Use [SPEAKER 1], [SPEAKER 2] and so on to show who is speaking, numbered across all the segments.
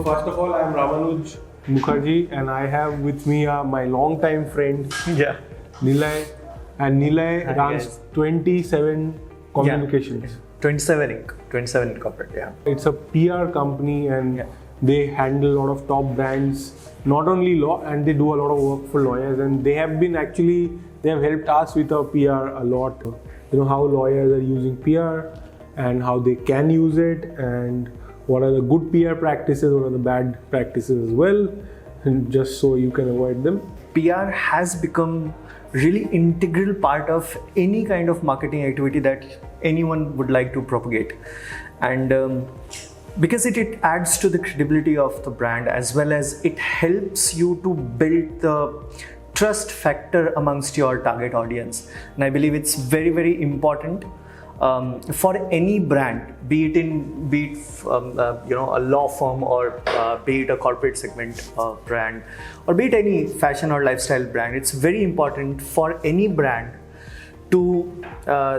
[SPEAKER 1] So first of all, I am Ramanuj Mukherjee, and I have with me my long-time friend
[SPEAKER 2] Yeah.
[SPEAKER 1] Nilay, and Nilay
[SPEAKER 2] Hi,
[SPEAKER 1] runs
[SPEAKER 2] guys.
[SPEAKER 1] 27 Communications.
[SPEAKER 2] 27 Inc. 27 Corporate, yeah.
[SPEAKER 1] It's a PR company, and
[SPEAKER 2] Yeah.
[SPEAKER 1] they handle a lot of top brands, not only law, and they do a lot of work for lawyers. And they have been they have helped us with our PR a lot. You know, how lawyers are using PR and how they can use it, and what are the good PR practices, what are the bad practices as well, and just so you can avoid them.
[SPEAKER 2] PR has become really integral part of any kind of marketing activity that anyone would like to propagate. And because it adds to the credibility of the brand, as well as it helps you to build the trust factor amongst your target audience. And I believe it's very, very important for any brand, be it a law firm, or be it a corporate segment brand, or be it any fashion or lifestyle brand. It's very important for any brand to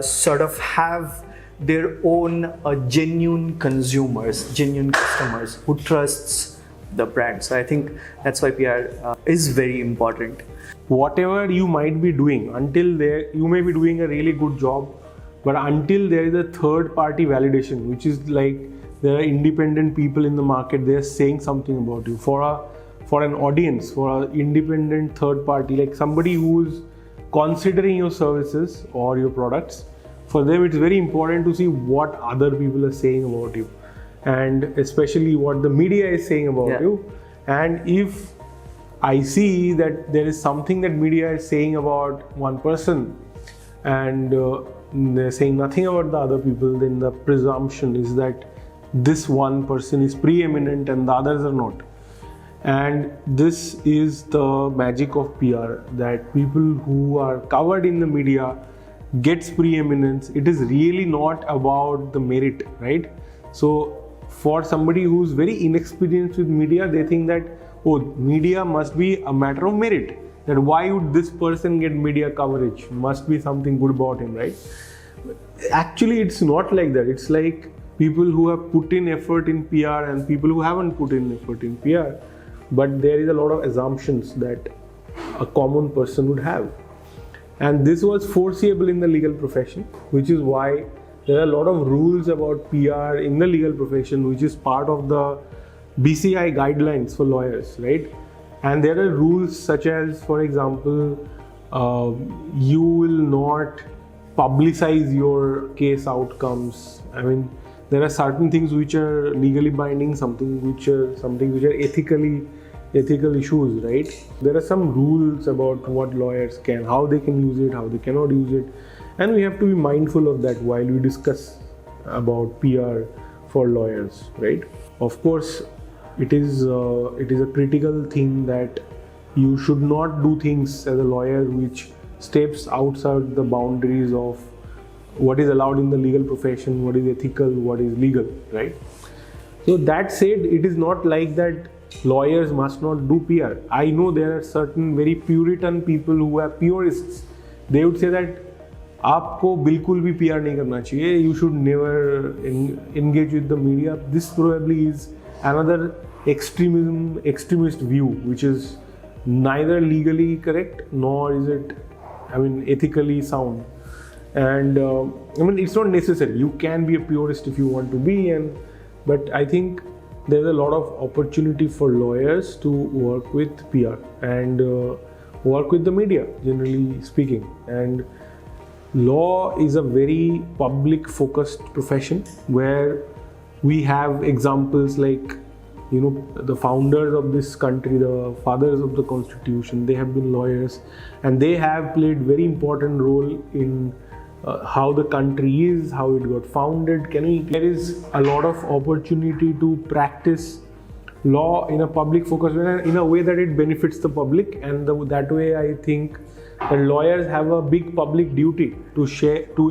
[SPEAKER 2] sort of have their own genuine consumers, genuine customers who trusts the brand. So I think that's why PR is very important.
[SPEAKER 1] Whatever you might be doing, until there, you may be doing a really good job, but until there is a third party validation, which is like there are independent people in the market, they are saying something about you. For an audience, for an independent third party, like somebody who's considering your services or your products, for them it's very important to see what other people are saying about you, and especially what the media is saying about you. And if I see that there is something that media is saying about one person, and they're saying nothing about the other people, then the presumption is that this one person is preeminent and the others are not. And this is the magic of PR, that people who are covered in the media gets preeminence. It is really not about the merit, right? So for somebody who's very inexperienced with media, they think that, oh, media must be a matter of merit. That why would this person get media coverage? Must be something good about him, right? Actually, it's not like that. It's like people who have put in effort in PR and people who haven't put in effort in PR. But there is a lot of assumptions that a common person would have. And this was foreseeable in the legal profession, which is why there are a lot of rules about PR in the legal profession, which is part of the BCI guidelines for lawyers, right? And there are rules such as, for example, you will not publicize your case outcomes. I mean, there are certain things which are legally binding, something which are ethical issues, right? There are some rules about what lawyers can, how they can use it, how they cannot use it, and we have to be mindful of that while we discuss about PR for lawyers, right? Of course, it is a critical thing that you should not do things as a lawyer which steps outside the boundaries of what is allowed in the legal profession, what is ethical, what is legal, right? So that said, it is not like that lawyers must not do PR. I know there are certain very Puritan people who are purists. They would say that आपको बिल्कुल भी PR नहीं करना चाहिए. You should never engage with the media. This probably is another extremist view, which is neither legally correct nor is it, ethically sound. And it's not necessary. You can be a purist if you want to be, but I think there's a lot of opportunity for lawyers to work with PR and work with the media, generally speaking. And law is a very public focused profession where we have examples like, the founders of this country, the fathers of the constitution, they have been lawyers, and they have played very important role in how the country is, how it got founded. There is a lot of opportunity to practice law in a public focused way, in a way that it benefits the public, and that way I think that lawyers have a big public duty to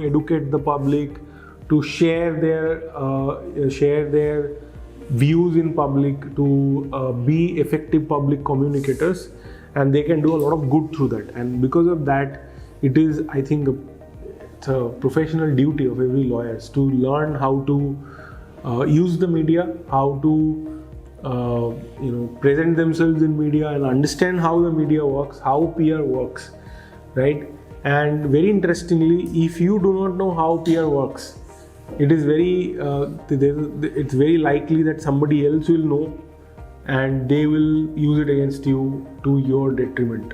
[SPEAKER 1] educate the public, to share their views in public, to be effective public communicators, and they can do a lot of good through that. And because of that, it is, I think, it's a professional duty of every lawyer to learn how to use the media, how to present themselves in media and understand how the media works, how PR works, right? And very interestingly, if you do not know how PR works, it is it's very likely that somebody else will know, and they will use it against you to your detriment.